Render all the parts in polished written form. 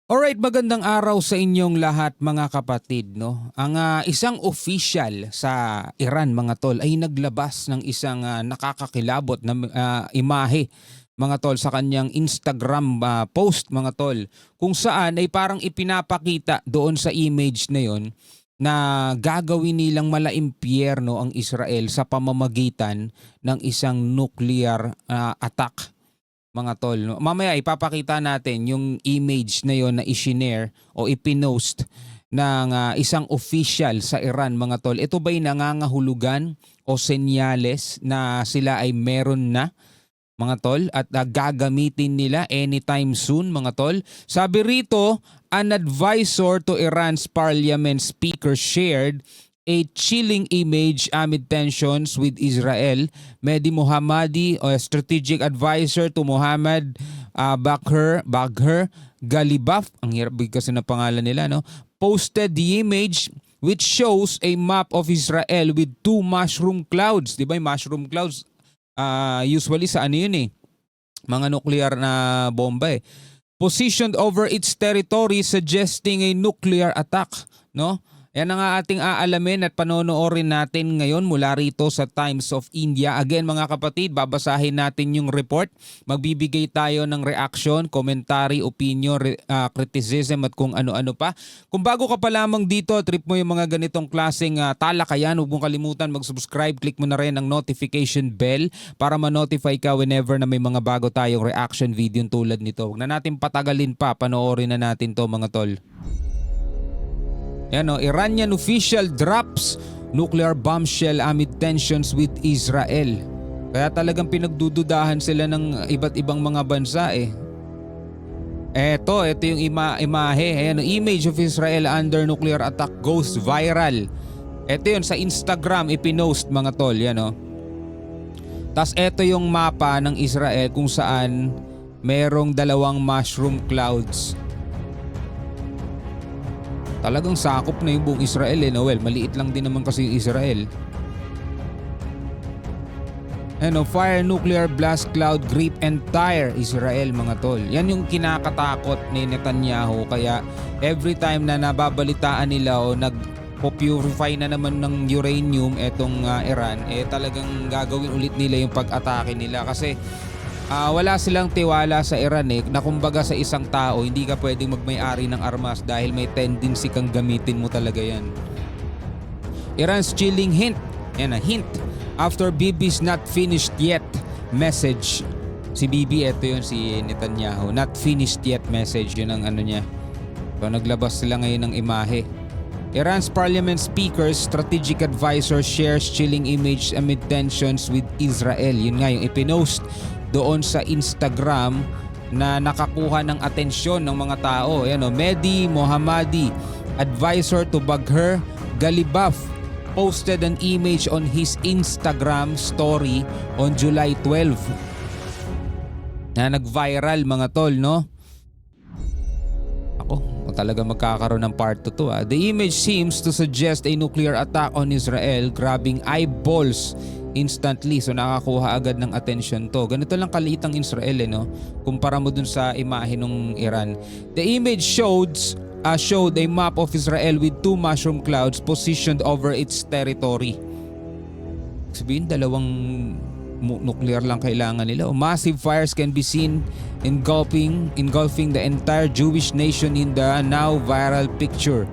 Alright, magandang araw sa inyong lahat mga kapatid, no. Ang isang official sa Iran mga tol ay naglabas ng isang nakakakilabot na imahe mga tol sa kanyang Instagram post mga tol, kung saan ay parang ipinapakita doon sa image na yon na gagawin nilang malaimpyerno ang Israel sa pamamagitan ng isang nuclear attack mga tol, no? Mamaya ipapakita natin yung image na yon na i-share o ipinost ng isang official sa Iran mga tol. Ito ba'y nangangahulugan o senyales na sila ay meron na mga tol at gagamitin nila anytime soon mga tol? Sabi rito, an advisor to Iran's parliament speaker shared a chilling image amid tensions with Israel. Mehdi Mohammadi, a strategic advisor to Mohammad Bagher Galibaf, ang hirap kasi na pangalan nila, no? Posted the image which shows a map of Israel with two mushroom clouds. Di ba yung mushroom clouds? Usually sa ano yun eh? Mga nuclear na bomba eh. Positioned over its territory suggesting a nuclear attack, no? Yan ang ating aalamin at panonoorin natin ngayon mula rito sa Times of India. Again mga kapatid, babasahin natin yung report. Magbibigay tayo ng reaction, commentary, opinion, criticism at kung ano-ano pa. Kung bago ka pa lamang dito, trip mo yung mga ganitong klaseng talakayan, huwag mong kalimutan mag-subscribe. Click mo na rin ang notification bell para ma-notify ka whenever na may mga bago tayong reaction video tulad nito. Huwag na natin patagalin pa, panoorin na natin to mga tol. Yan o, Iranian official drops nuclear bombshell amid tensions with Israel. Kaya talagang pinagdududahan sila ng iba't ibang mga bansa eh. Ito yung imahe. Ayan, image of Israel under nuclear attack goes viral. Ito yun sa Instagram ipinost mga tol. Yan o. Tas ito yung mapa ng Israel kung saan merong dalawang mushroom clouds. Talagang sakop na yung buong Israel eh, Noel. Maliit lang din naman kasi yung Israel. Fire nuclear blast cloud grip entire Israel mga tol. Yan yung kinakatakot ni Netanyahu. Kaya every time na nababalitaan nila o nagpo-purify na naman ng uranium etong Iran, talagang gagawin ulit nila yung pag-atake nila. Kasi wala silang tiwala sa Iran na kumbaga sa isang tao hindi ka pwedeng magmay-ari ng armas dahil may tendency kang gamitin mo talaga yan. Iran's chilling hint. Hint. After Bibi's not finished yet message. Si Bibi, ito yun si Netanyahu. Not finished yet message. Yun ang ano niya. So naglabas sila ngayon ng imahe. Iran's parliament speaker's strategic advisor shares chilling image amid tensions with Israel. Yun nga yung ipinost doon sa Instagram na nakakuha ng atensyon ng mga tao. Mehdi Mohammadi, advisor to Bagher Galibaf, posted an image on his Instagram story on July 12. Na nag-viral mga tol, no? Talaga magkakaroon ng part 2 to. The image seems to suggest a nuclear attack on Israel, grabbing eyeballs instantly. So nakakuha agad ng attention to. Ganito lang kaliit ang Israel no? Kumpara mo dun sa imahe ng Iran. The image showed a map of Israel with two mushroom clouds positioned over its territory. Sabihin, dalawang nuclear lang kailangan nila. Massive fires can be seen engulfing the entire Jewish nation in the now viral picture.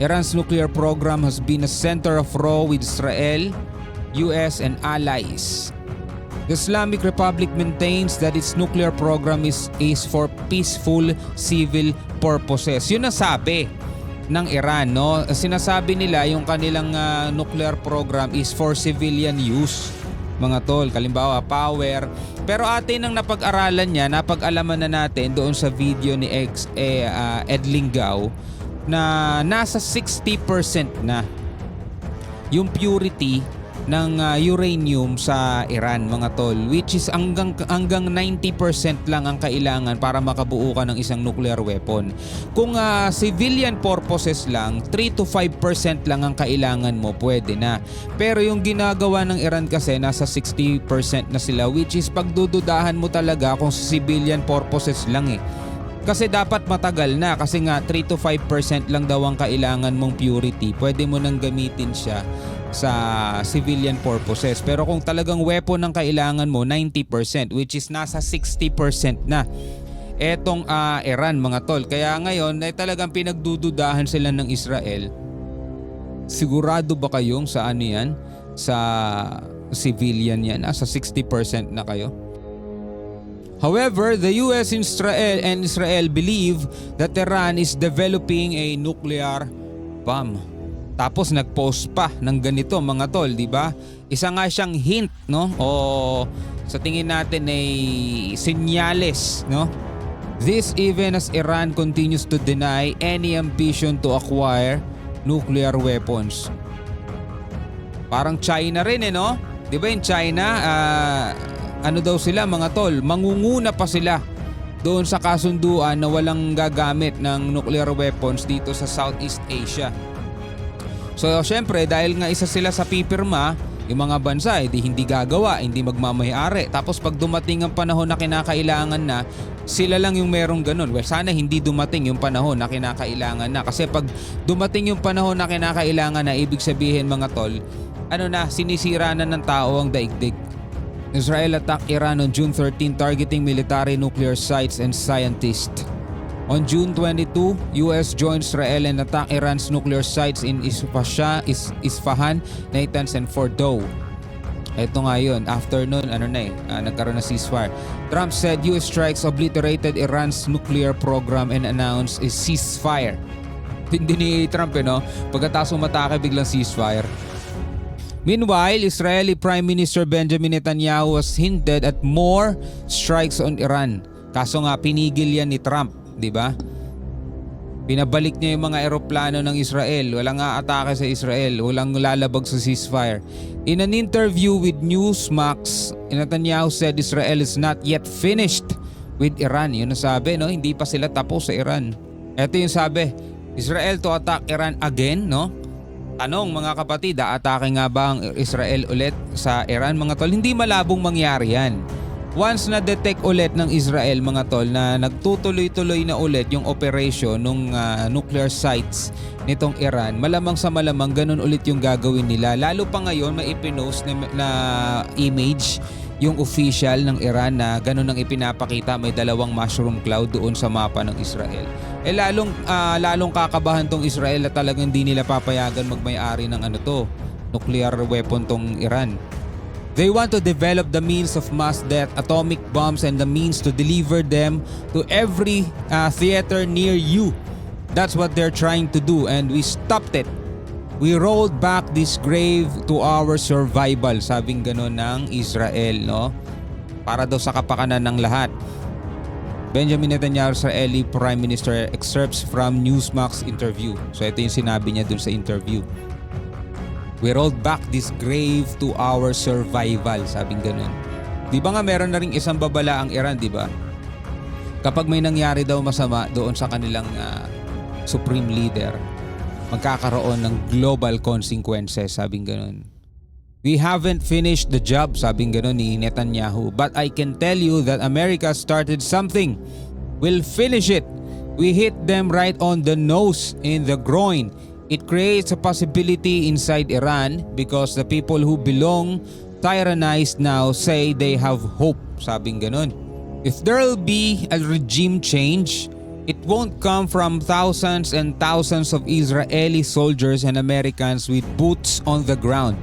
Iran's nuclear program has been a center of row with Israel, US and allies. The Islamic Republic maintains that its nuclear program is for peaceful civil purposes. Yun ang sabi ng Iran, no? Sinasabi nila yung kanilang nuclear program is for civilian use, mga tol. Kalimbawa, power. Pero atin ang napag-aralan niya, napag-alaman na natin doon sa video ni Ed Lingao na nasa 60% na yung purity ng uranium sa Iran, mga tol, which is hanggang 90% lang ang kailangan para makabuo ka ng isang nuclear weapon. Kung civilian purposes lang, 3 to 5% lang ang kailangan mo, pwede na. Pero yung ginagawa ng Iran kasi nasa 60% na sila, which is pagdududahan mo talaga kung civilian purposes lang Kasi dapat matagal na kasi nga 3 to 5% lang daw ang kailangan mong purity. Pwede mo nang gamitin siya sa civilian purposes. Pero kung talagang weapon ang kailangan mo, 90%, which is nasa 60% na etong Iran, mga tol. Kaya ngayon ay talagang pinagdududahan sila ng Israel. Sigurado ba kayong sa ano yan? Sa civilian yan? Nasa 60% na kayo? However, the US and Israel believe that Iran is developing a nuclear bomb. Tapos nag-post pa ng ganito, mga tol, di ba? Isa nga siyang hint, no? O sa tingin natin ay senyales, no? This even as Iran continues to deny any ambition to acquire nuclear weapons. Parang China rin no? Di ba yung China, ano daw sila mga tol, mangunguna pa sila doon sa kasunduan na walang gagamit ng nuclear weapons dito sa Southeast Asia. So syempre dahil nga isa sila sa pipirma, yung mga bansa hindi gagawa, hindi magmamayari. Tapos pag dumating ang panahon na kinakailangan na, sila lang yung merong ganun. Well, sana hindi dumating yung panahon na kinakailangan na. Kasi pag dumating yung panahon na kinakailangan na, ibig sabihin mga tol, sinisira na ng tao ang daigdig. Israel attacked Iran on June 13 targeting military nuclear sites and scientists. On June 22, US joined Israel and attacked Iran's nuclear sites in Isfahan, Natanz and Fordow. Ito nga yun, after nun, nagkaroon na ceasefire. Trump said US strikes obliterated Iran's nuclear program and announced a ceasefire. Hindi ni Trump pagkatapos umatake biglang ceasefire. Meanwhile, Israeli Prime Minister Benjamin Netanyahu has hinted at more strikes on Iran. Kaso nga pinigil yan ni Trump, di ba? Pinabalik niya yung mga eroplano ng Israel. Walang atake sa Israel. Walang lalabag sa ceasefire. In an interview with Newsmax, Netanyahu said Israel is not yet finished with Iran. Yun ang sabi, hindi pa sila tapos sa Iran. Ito yung sabi, Israel to attack Iran again, Tanong mga kapatid, atake nga ba ang Israel ulit sa Iran, mga tol? Hindi malabong mangyari yan. Once na-detect ulit ng Israel, mga tol, na nagtutuloy-tuloy na ulit yung operation ng nuclear sites nitong Iran, malamang sa malamang ganun ulit yung gagawin nila. Lalo pa ngayon may ipinost na image yung official ng Iran na ganun ang ipinapakita, may dalawang mushroom cloud doon sa mapa ng Israel. Lalong kakabahan tong Israel at talagang hindi nila papayagan magmay-ari ng nuclear weapon tong Iran. They want to develop the means of mass death, atomic bombs, and the means to deliver them to every theater near you. That's what they're trying to do, and we stopped it. We rolled back this grave to our survival, sabing gano'n ng Israel, para daw sa kapakanan ng lahat. Benjamin Netanyahu, Israeli Prime Minister, excerpts from Newsmax interview. So ito yung sinabi niya dun sa interview. We rolled back this grave to our survival, sabing gano'n. Di ba nga meron na rin isang babala ang Iran, di ba? Kapag may nangyari daw masama doon sa kanilang supreme leader, magkakaroon ng global consequences, sabing ganun. We haven't finished the job, sabing ganun ni Netanyahu. But I can tell you that America started something. We'll finish it. We hit them right on the nose, in the groin. It creates a possibility inside Iran because the people who belong tyrannized now say they have hope, sabing ganun. If there'll be a regime change, it won't come from thousands and thousands of Israeli soldiers and Americans with boots on the ground.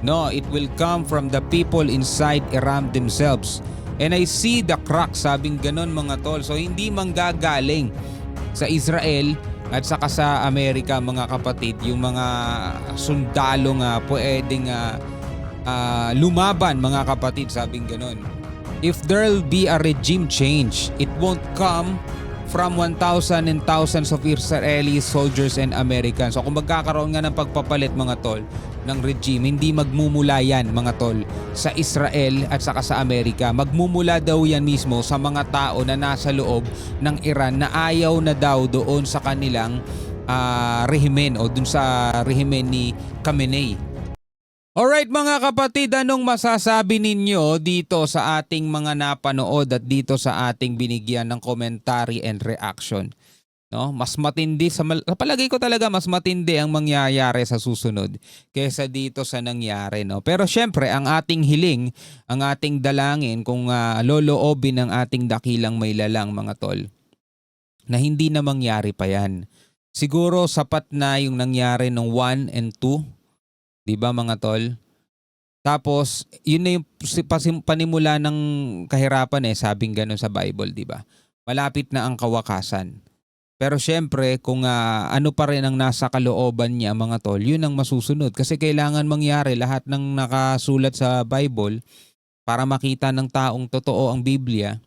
No, it will come from the people inside Iran themselves. And I see the crack, sabing ganon mga tol. So hindi manggagaling sa Israel at saka sa Amerika, mga kapatid, yung mga sundalo nga pwedeng lumaban, mga kapatid, sabing ganon. If there'll be a regime change, it won't come from 1,000 and thousands of Israeli soldiers and Americans. So kung magkakaroon nga ng pagpapalit, mga tol, ng regime, hindi magmumula yan, mga tol, sa Israel at saka sa Amerika. Magmumula daw yan mismo sa mga tao na nasa loob ng Iran na ayaw na daw doon sa kanilang rehimen o doon sa rehimen ni Khamenei. Alright mga kapatid, anong masasabi ninyo dito sa ating mga napanood at dito sa ating binigyan ng commentary and reaction? No, mas matindi sa palagay ko talaga mas matindi ang mangyayari sa susunod kaysa dito sa nangyari, no. Pero syempre ang ating hiling, ang ating dalangin kung loloobin ng ating dakilang mailalang mga tol, na hindi na mangyari pa 'yan. Siguro sapat na yung nangyari nung 1 and 2, 'di ba mga tol? Tapos yun na yung panimula ng kahirapan sabing gano'n sa Bible, 'di ba? Malapit na ang kawakasan. Pero siyempre kung ano pa rin ang nasa kalooban niya mga tol, yun ang masusunod. Kasi kailangan mangyari lahat ng nakasulat sa Bible para makita ng taong totoo ang Biblia.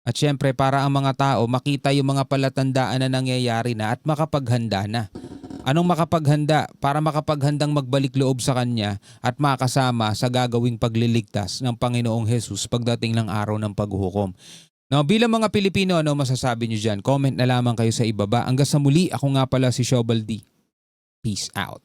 At siyempre para ang mga tao makita yung mga palatandaan na nangyayari na at makapaghanda na. Anong makapaghanda? Para makapaghandang magbalik loob sa Kanya at makasama sa gagawing pagliligtas ng Panginoong Hesus pagdating ng araw ng paghuhukom. Now, bilang mga Pilipino, ano masasabi nyo dyan? Comment na lamang kayo sa ibaba. Hanggang sa muli, ako nga pala si Shobal D. Peace out.